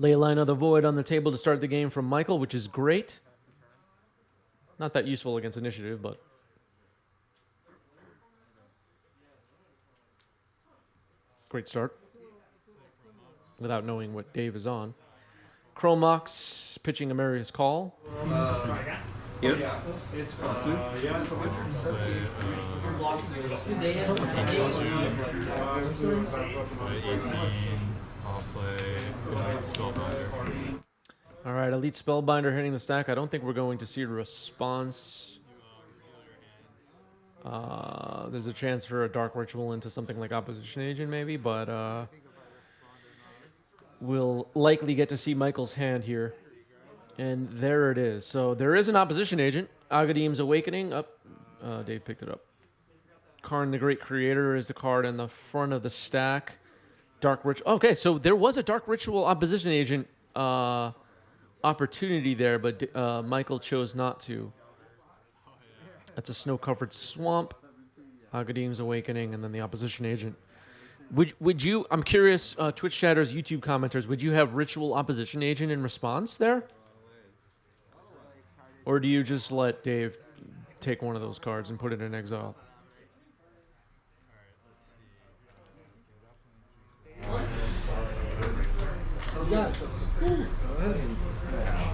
Leyline of the Void on the table to start the game from Michael, which is great. Not that useful against initiative, but great start. Without knowing what Dave is on. Chromox pitching Amarius Call. Yep. All right, Elite Spellbinder hitting the stack. I don't think we're going to see a response. There's a chance for a Dark Ritual into something like Opposition Agent, maybe, but we'll likely get to see Michael's hand here. And there it is. So there is an Opposition Agent. Agadim's Awakening. Dave picked it up. Karn the Great Creator is the card in the front of the stack. Dark Ritual. Okay, so there was a Dark Ritual Opposition Agent opportunity there, but Michael chose not to. That's a Snow-Covered Swamp. Agadim's Awakening, and then the Opposition Agent. Would you, I'm curious, Twitch chatters, YouTube commenters, would you have Ritual Opposition Agent in response there? Or do you just let Dave take one of those cards and put it in exile?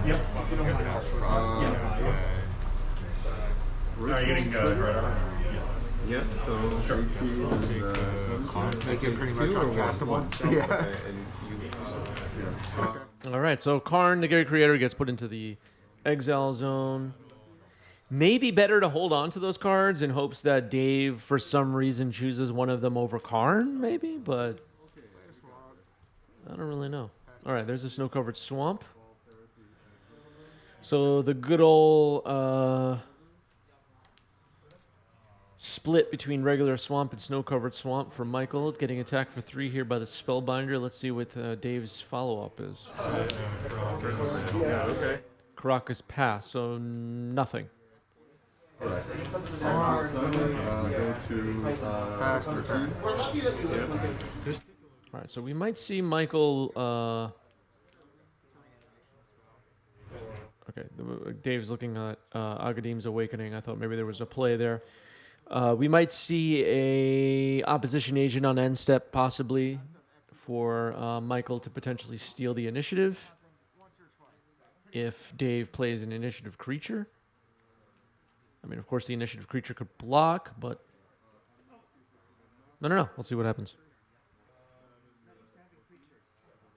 Yep. Are you getting Yep, so sure. Make it pretty much uncastable. Yeah. All right, so Karn, the Great Creator, gets put into the exile zone. Maybe better to hold on to those cards in hopes that Dave, for some reason, chooses one of them over Karn, maybe, but I don't really know. All right, there's a Snow-Covered Swamp. So the good old split between regular swamp and Snow-Covered Swamp for Michael, getting attacked for 3 here by the Spellbinder. Let's see what Dave's follow-up is. Okay. Caracas pass, so nothing. Go to Pass and return. All right, so we might see Michael. Okay, Dave's looking at Agadim's Awakening. I thought maybe there was a play there. We might see a Opposition Agent on end step, possibly, for Michael to potentially steal the initiative if Dave plays an initiative creature. I mean, of course, the initiative creature could block, but I don't know. We'll see what happens.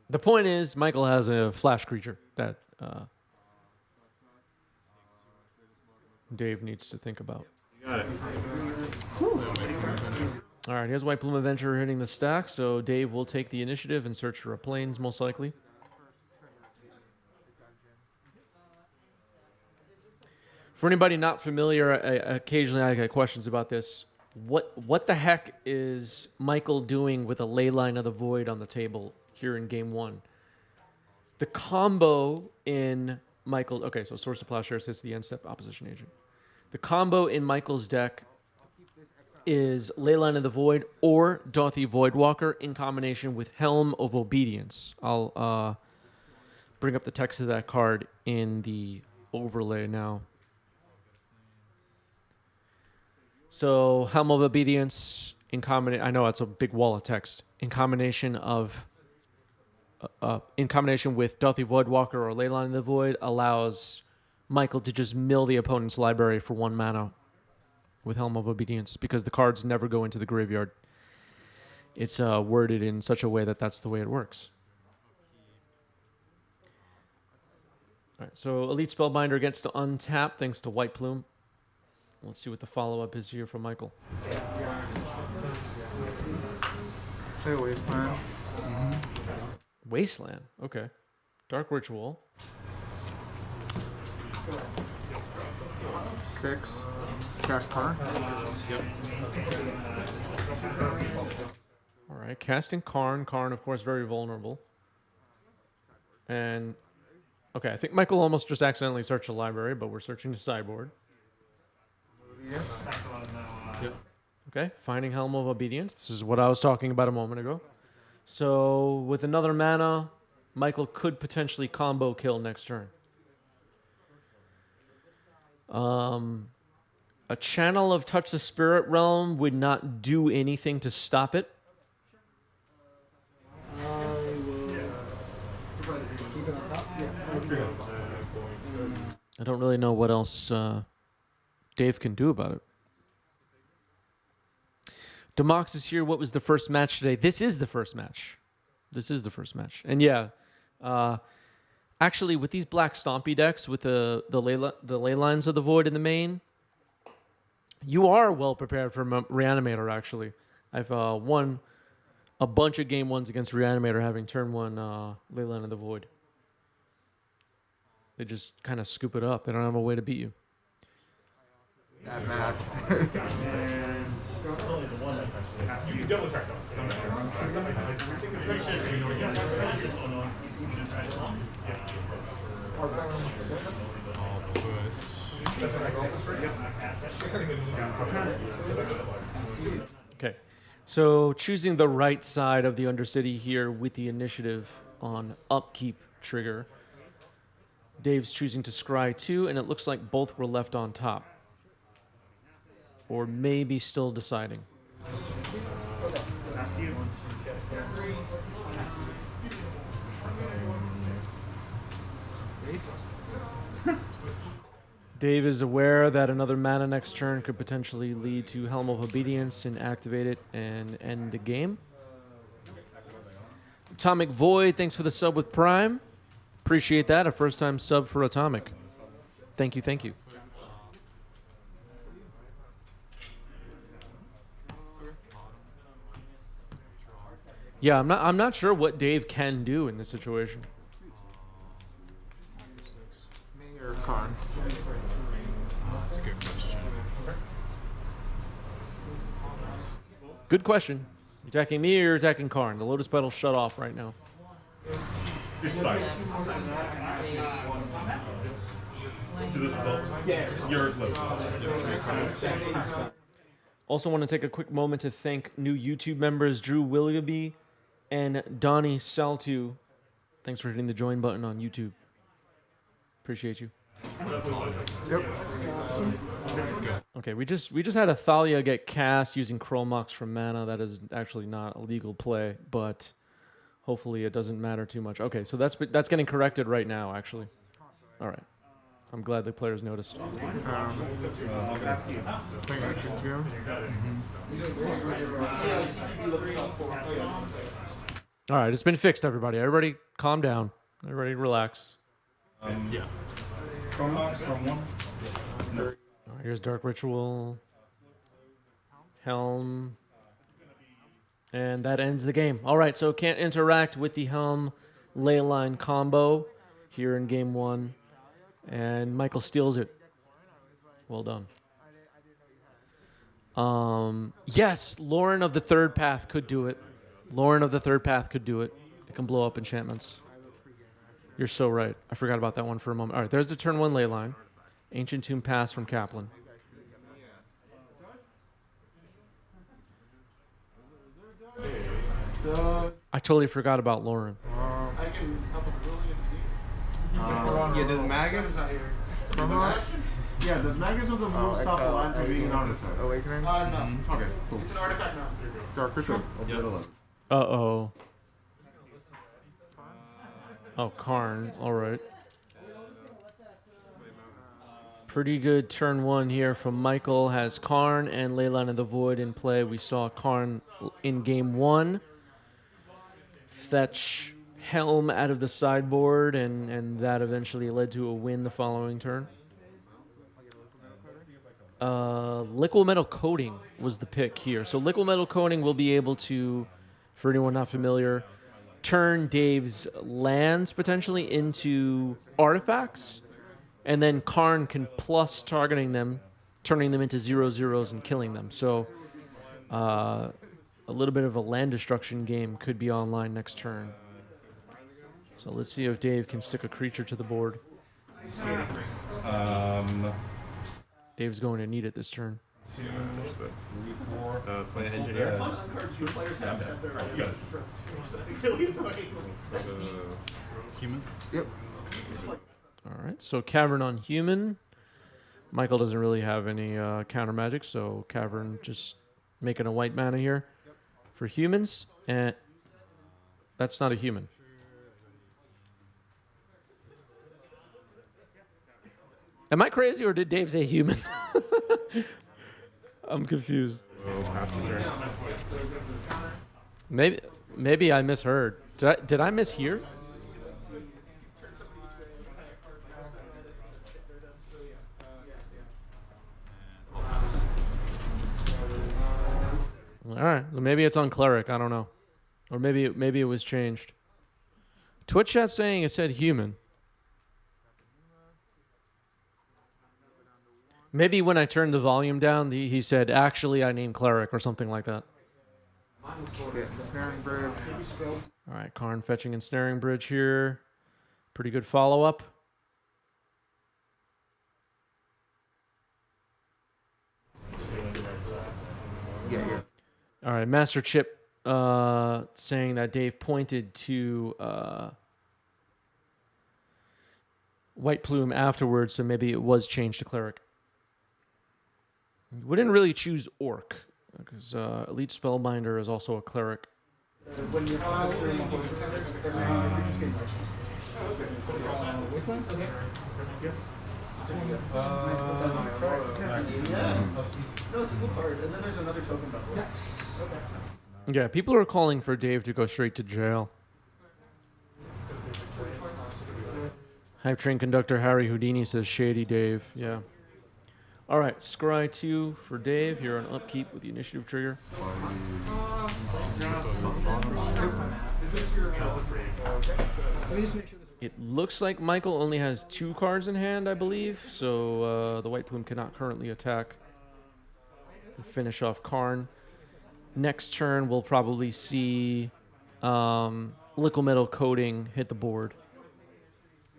The point is, Michael has a flash creature that Dave needs to think about. You got it. All right, here's White Plume Adventurer hitting the stack, so Dave will take the initiative and search for a plains, most likely. For anybody not familiar, occasionally I get questions about this. What the heck is Michael doing with a Leyline of the Void on the table here in Game 1? The combo in Michael... Okay, so Source of Plowshares hits the end step Opposition Agent. The combo in Michael's deck is Leyline of the Void or Dauthi Voidwalker in combination with Helm of Obedience. I'll bring up the text of that card in the overlay now. So Helm of Obedience in combination... I know it's a big wall of text. In combination with Dauthi Voidwalker or Leyline of the Void allows Michael to just mill the opponent's library for 1 mana with Helm of Obedience because the cards never go into the graveyard. It's worded in such a way that that's the way it works. All right, so Elite Spellbinder gets to untap thanks to White Plume. Let's see what the follow-up is here from Michael. Play Wasteland. Wasteland, okay. Dark Ritual. 6. Cast Karn. Yep. All right, casting Karn. Karn, of course, very vulnerable. And, okay, I think Michael almost just accidentally searched the library, but we're searching the sideboard. Yes. Yep. Okay, finding Helm of Obedience. This is what I was talking about a moment ago. So, with another mana, Michael could potentially combo kill next turn. A channel of Touch the Spirit Realm would not do anything to stop it. I don't really know what else Dave can do about it. Demox is here. What was the first match today? This is the first match. This is the first match. And yeah, actually with these black stompy decks with the ley lines of the void in the main, you are well prepared for Reanimator, actually. I've won a bunch of game ones against Reanimator having turn one Leyline of the Void. They just kind of scoop it up. They don't have a way to beat you. Bad math. You double check though. Okay, so choosing the right side of the Undercity here with the initiative on upkeep trigger. Dave's choosing to scry 2, and it looks like both were left on top. Or maybe still deciding. Dave is aware that another mana next turn could potentially lead to Helm of Obedience and activate it and end the game. Atomic Void, thanks for the sub with Prime. Appreciate that. A first-time sub for Atomic. Thank you, thank you. Yeah, I'm not sure what Dave can do in this situation. Me or Karn? That's a good question. Good question. You attacking me or you're attacking Karn? The Lotus Petal's shut off right now. It's sight. Do this result. You're close. Also want to take a quick moment to thank new YouTube members Drew Willoughby and Donnie Saltu. Thanks for hitting the join button on YouTube. Appreciate you. Yep. Okay, we just had a Thalia get cast using Chromux from mana. That is actually not a legal play, but hopefully it doesn't matter too much. Okay, so that's getting corrected right now, actually. All right. I'm glad the players noticed. Thing action 2. All right, it's been fixed, everybody. Everybody calm down. Everybody relax. Yeah. Chronox from 1. All right, here's Dark Ritual. Helm. And that ends the game. All right, so can't interact with the Helm Leyline combo here in game 1. And Michael steals it. Well done. Yes, Lauren of the Third Path could do it. Lauren of the Third Path could do it. It can blow up enchantments. You're so right. I forgot about that one for a moment. All right, there's the turn 1 Leyline. Ancient Tomb Pass from Kaplan. I totally forgot about Lauren. I can help with Willie if you need. Yeah, does Magus? Yeah, does Magus of the Moon stop the line from being an artifact? Awakening? No. Okay, cool. It's an artifact now. Dark Ritual? I'll do it 11. Uh-oh. Oh, Karn. All right. Pretty good turn 1 here from Michael. Has Karn and Leyline of the Void in play. We saw Karn in game 1 fetch Helm out of the sideboard, and that eventually led to a win the following turn. Liquid Metal Coating was the pick here. So Liquid Metal Coating will be able to, for anyone not familiar, turn Dave's lands potentially into artifacts, and then Karn can plus targeting them, turning them into 0/0s and killing them. So a little bit of a land destruction game could be online next turn. So let's see if Dave can stick a creature to the board. Dave's going to need it this turn. 2, 3, 4. Play an engineer. Cards your players have to have their You got it. really annoying. Human. Yep. All right, so Cavern on human. Michael doesn't really have any counter magic, so Cavern just making a white mana here for humans, and that's not a human. Am I crazy, or did Dave say human? I'm confused. Oh, pass the turn. Maybe I misheard. Did I mishear? All right, well, maybe it's on cleric. I don't know, or maybe it was changed. Twitch chat saying it said human. Maybe when I turned the volume down, he said, actually, I named cleric or something like that. Yeah, snaring bridge. All right, Karn fetching and snaring bridge here. Pretty good follow-up. Yeah. All right, Master Chip saying that Dave pointed to White Plume afterwards, so maybe it was changed to cleric. We didn't really choose Orc, because Elite Spellbinder is also a cleric. When you're no, it's a cool card. And then there's another token bubble. Yeah, people are calling for Dave to go straight to jail. Hype Train Conductor Harry Houdini says Shady Dave. Yeah. All right, Scry 2 for Dave. You're on upkeep with the initiative trigger. It looks like Michael only has 2 cards in hand, I believe, so the White Plume cannot currently attack and finish off Karn. Next turn, we'll probably see Liquid Metal Coating hit the board.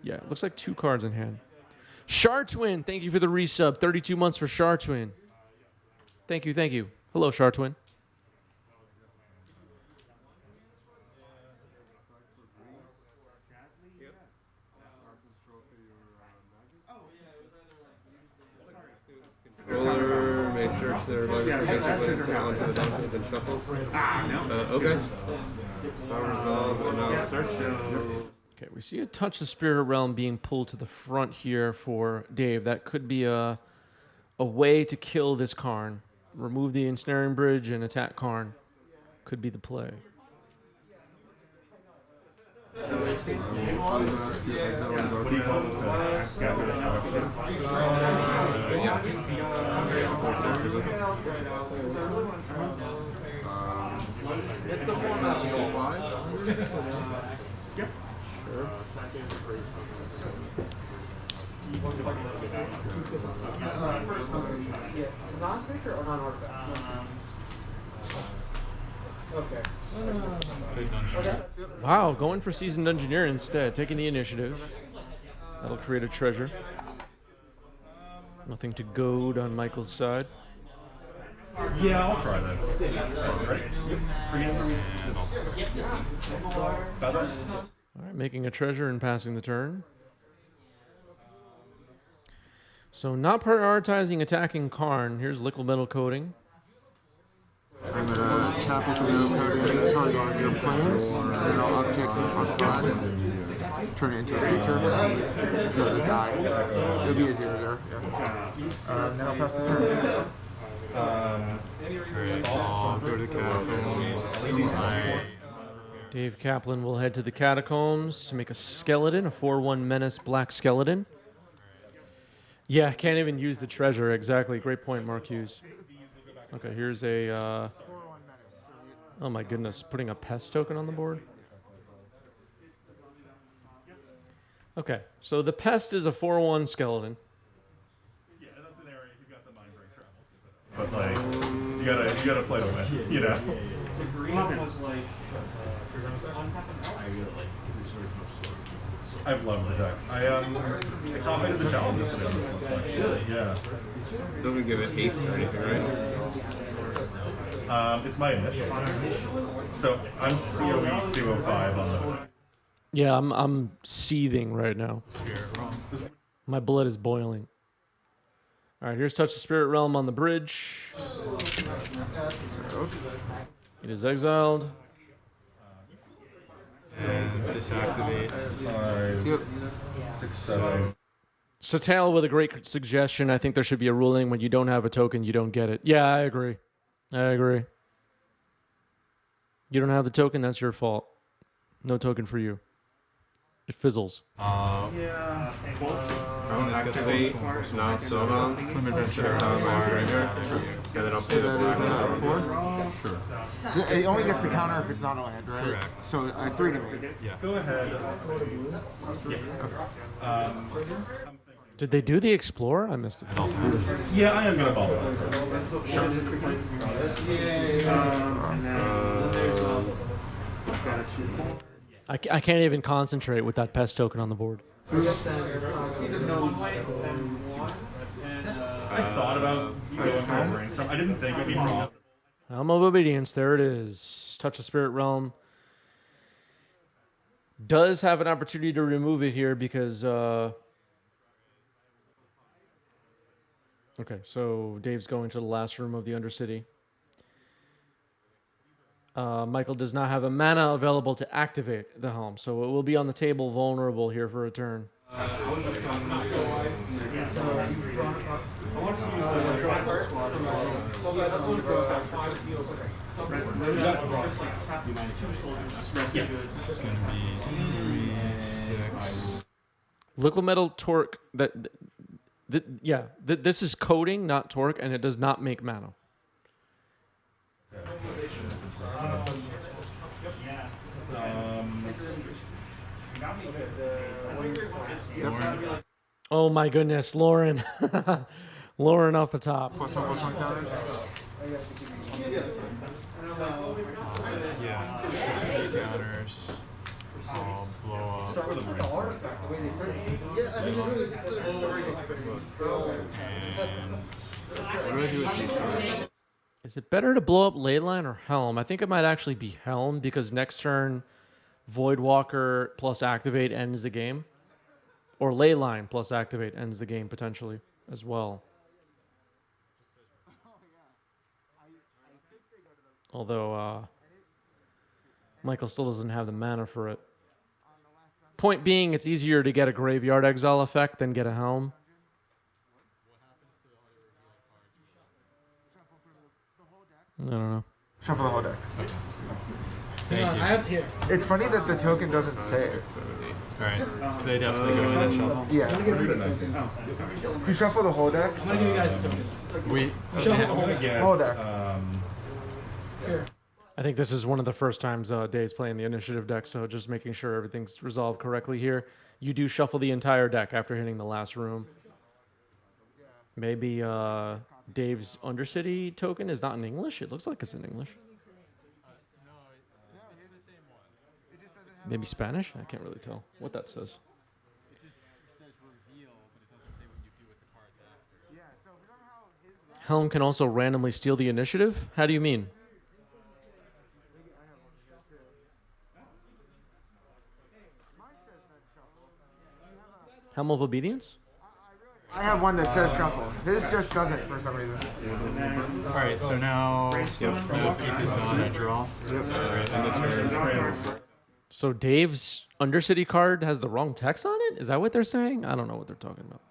Yeah, it looks like 2 cards in hand. Shartwin, thank you for the resub. 32 months for Shartwin. Thank you, thank you. Hello, Shartwin. Controller may search their library basically onto the dungeon, then shuffle. Okay. So I'll resolve and I'll search. Okay, we see a Touch the Spirit Realm being pulled to the front here for Dave. That could be a way to kill this Karn. Remove the Ensnaring Bridge and attack Karn. Could be the play. It's the format. Yep. Sure. Non-creature or non-artifact? Okay. Wow, going for Seasoned Engineer instead. Taking the initiative. That'll create a treasure. Nothing to goad on Michael's side. Yeah, I'll try this. Ready? All right, making a treasure and passing the turn. So not prioritizing attacking Karn. Here's Liquid Metal Coating. I'm gonna tap with the metal coating, target on your plans, and then I'll uptick on 5, turn it into a creature, so they die. It'll be a 0 there. Yeah. Then I'll pass the turn. Alright, I'll go to Catacombs. Dave Kaplan will head to the Catacombs to make a skeleton, a 4/1 Menace Black Skeleton. Yeah, can't even use the treasure. Exactly. Great point, Mark Hughes. Okay, here's a... oh my goodness, putting a pest token on the board? Okay, so the pest is a 4/1 skeleton. Yeah, that's an area if you've got the mind break travels. But like, you gotta play to win, you know. The green was like. I've loved the deck. I top 8 of the challenges today on this one. Really? Yeah. Doesn't give it haste or anything, right? It's my initial. So I'm COE 205 on the. Yeah, I'm seething right now. Spirit Realm. My blood is boiling. All right, here's Touch the Spirit Realm on the bridge. It is exiled. And this activates. 5, Yep. 6, 7. Satel with a great suggestion. I think there should be a ruling when you don't have a token, you don't get it. Yeah, I agree. I agree. You don't have the token, that's your fault. No token for you. It fizzles. Yeah. Don't activate. Now Sohan. Plum Adventure. My graveyard. And then I'll So play that is the 4. Sure. It only gets the counter if it's not a land, right? Correct. So 3 to me. Yeah. Go ahead. Did they do the Explorer? I missed it. Yeah, I am gonna bubble. Sure. I can't even concentrate with that pest token on the board. I thought about going for a brainstorm. I didn't think it'd be wrong. Helm of Obedience, there it is. Touch the Spirit Realm. Does have an opportunity to remove it here because... Okay, so Dave's going to the last room of the Undercity. Michael does not have a mana available to activate the Helm, so it will be on the table vulnerable here for a turn. This is going to be 3, 6. Liquid Metal Torque, this is coding, not torque, and it does not make mana. Oh my goodness, Lauren. Lauren off the top. +1/+1 counters. Yeah. There's 3 counters. I'll blow up. Start with a brainstorm. And What do I do with these cards? Is it better to blow up Leyline or Helm? I think it might actually be Helm because next turn Voidwalker plus activate ends the game. Or Leyline plus activate ends the game potentially as well. Although Michael still doesn't have the mana for it. Point being, it's easier to get a Graveyard Exile effect than get a Helm. I don't know. Shuffle the whole deck. thank you. It's funny that the token doesn't say it. Alright. They definitely go in and shuffle. Yeah. You shuffle the whole deck. We. Whole deck. I think this is one of the first times Dave's playing the initiative deck, so just making sure everything's resolved correctly here. You do shuffle the entire deck after hitting the last room. Maybe Dave's Undercity token is not in English? It looks like it's in English. Maybe Spanish? I can't really tell what that says. Helm can also randomly steal the initiative? How do you mean? Helm of Obedience? I have one that says shuffle. His just doesn't for some reason. Alright, so now the peak is gone. I draw. So Dave's Undercity card has the wrong text on it? Is that what they're saying? I don't know what they're talking about.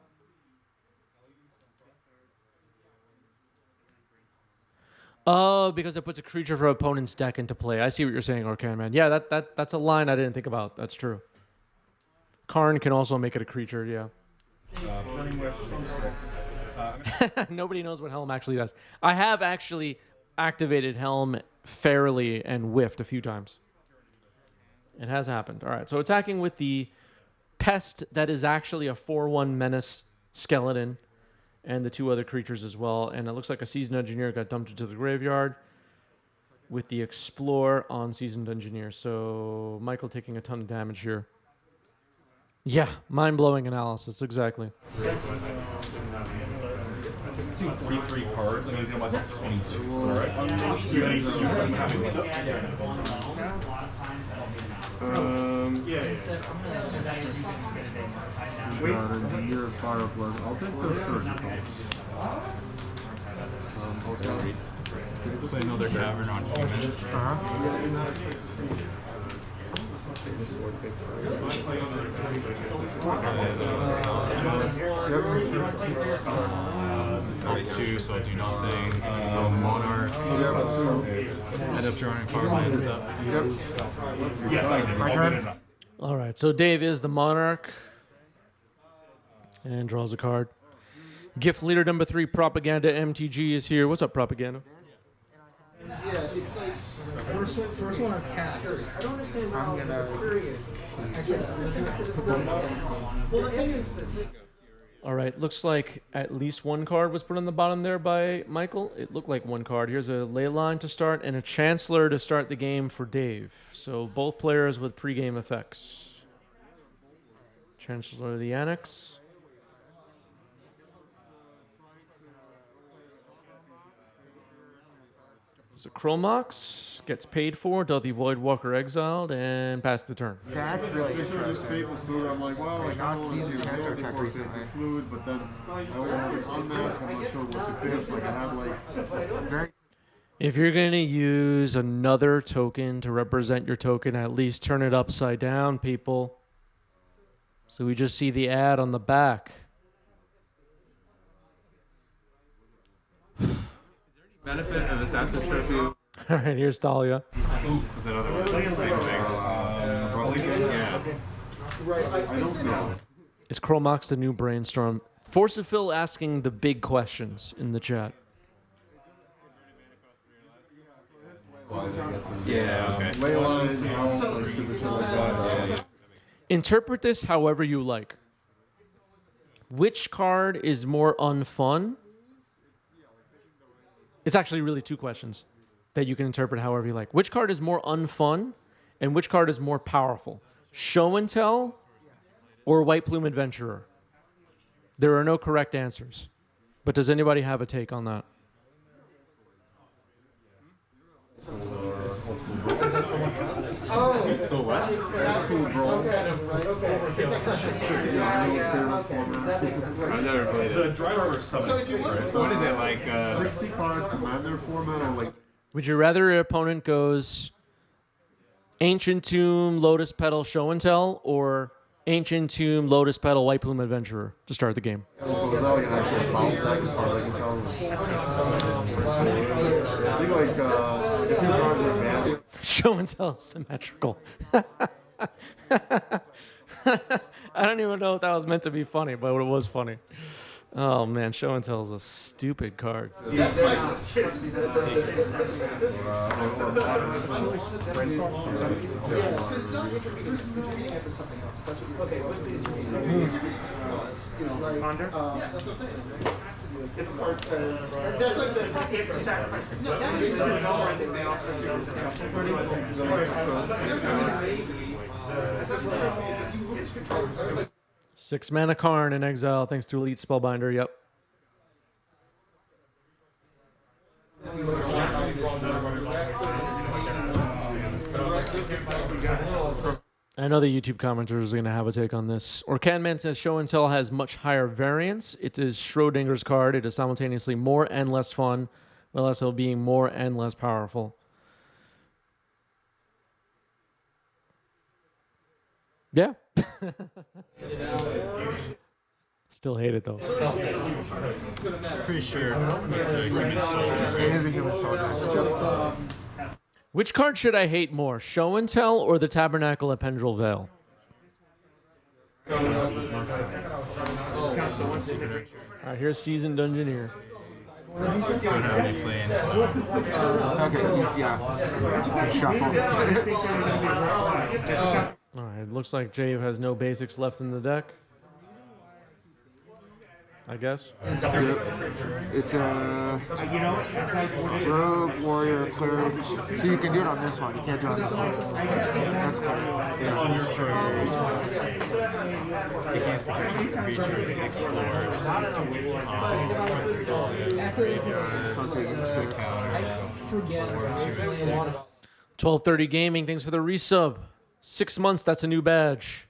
Oh, because it puts a creature from opponent's deck into play. I see what you're saying, Orkan Man. Yeah, that's a line I didn't think about. That's true. Karn can also make it a creature, yeah. Nobody knows what Helm actually does. I have actually activated Helm fairly and whiffed a few times. It has happened. All right, so attacking with the pest that is actually a 4/1 menace skeleton and the 2 other creatures as well. And it looks like a Seasoned Engineer got dumped into the graveyard with the Explore on Seasoned Engineer. So Michael taking a ton of damage here. Yeah, mind-blowing analysis, exactly. 3 cards. I'm going to do myself 22. All right. Near fire blood. I'll take the surgical. Play another cavern on human. Play 2, so do nothing. Monarch. End up drawing farmland stuff. My turn. All right, so Dave is the Monarch and draws a card. Gift leader number 3, Propaganda MTG is here. What's up, Propaganda? Yeah, it's like first one I've cast. I don't understand. I'm gonna. Well, the thing is, All right, looks like at least one card was put on the bottom there by Michael. It looked like one card. Here's a ley line to start and a Chancellor to start the game for Dave. So both players with pregame effects. Chancellor of the Annex. So Chromox gets paid for, Delty Voidwalker exiled, and pass the turn. That's really They should have just interesting. paid the fluid. I'm like, well, like, I not don't seen want to the see Chancellor the check before I take recently. the fluid, but then I will have it unmasked. I'm not sure what to pitch. Like, I had like. Very. If you're going to use another token to represent your token, at least turn it upside down, people. So we just see the ad on the back. Benefit of Assassin Trophy. All right, here's Talia. Is that other one? Same thing. Yeah. right? I don't know. Is Chromox the new brainstorm? Force of Phil asking the big questions in the chat. Yeah, okay. Ley line, health, like, signature like that. Interpret this however you like. Which card is more unfun? It's actually really 2 questions that you can interpret however you like. Which card is more unfun and which card is more powerful? Show and Tell or White Plume Adventurer? There are no correct answers. But does anybody have a take on that? Cool, bro. I've never played The it. driver summons. What is it like? 60 cards commander format or like. Would you rather your opponent goes Ancient Tomb, Lotus Petal, Show and Tell, or Ancient Tomb, Lotus Petal, White Plume Adventurer to start the game? Is that like an actual foul deck card? I can tell. I think like if you cards are bad. Show and Tell is symmetrical. I don't even know if that was meant to be funny, but it was funny. Oh man, Show and Tell is a stupid card. If a card says that's like the if the sacrifice. No, that is they also 6 mana Karn in exile thanks to Elite Spellbinder. Yep. I know the YouTube commenters are going to have a take on this. Orcanman says Show and Tell has much higher variance. It is Schrodinger's card. It is simultaneously more and less fun, while also being more and less powerful. Yeah. Still hate it though. Pretty sure it's a human soldier. It is a human soldier. Which card should I hate more, Show and Tell or the Tabernacle at Pendrell Vale? So one secret archer. All right, here's Seasoned Dungeoneer. Don't have any plans, so Okay, yeah. Shuffle. All right, looks like Jave has no basics left in the deck. I guess. It's a rogue, warrior, cleric. So you can do it on this one. You can't do it on this one. That's cool. on your turn, it gains protection from creatures, it explores, graveyard, I'm taking 6. counters, so 4, 2, 6. 1230 Gaming, thanks for the resub. 6 months, that's a new badge.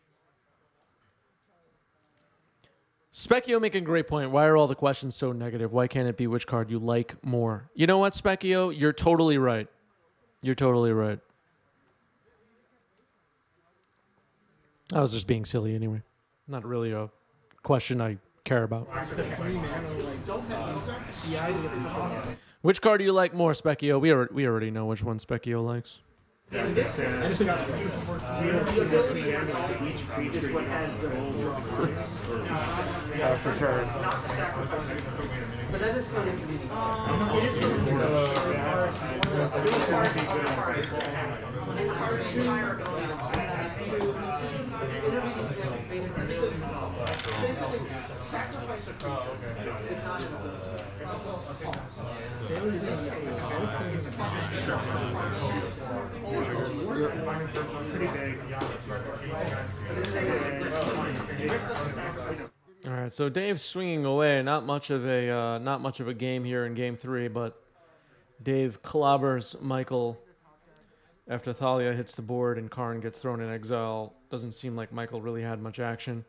Specchio making a great point. Why are all the questions so negative? Why can't it be which card you like more? You know what, Specchio? You're totally right. You're totally right. I was just being silly anyway. Not really a question I care about. Which card do you like more, Specchio? We already know which one Specchio likes. The ability to resolve each creature is what has the Last return. not the sacrifice. But that is going to be It is the entire basically sacrifice a creature. It's not All right, so Dave's swinging away. Not much of a game here in Game 3, but Dave clobbers Michael after Thalia hits the board and Karn gets thrown in exile. Doesn't seem like Michael really had much action.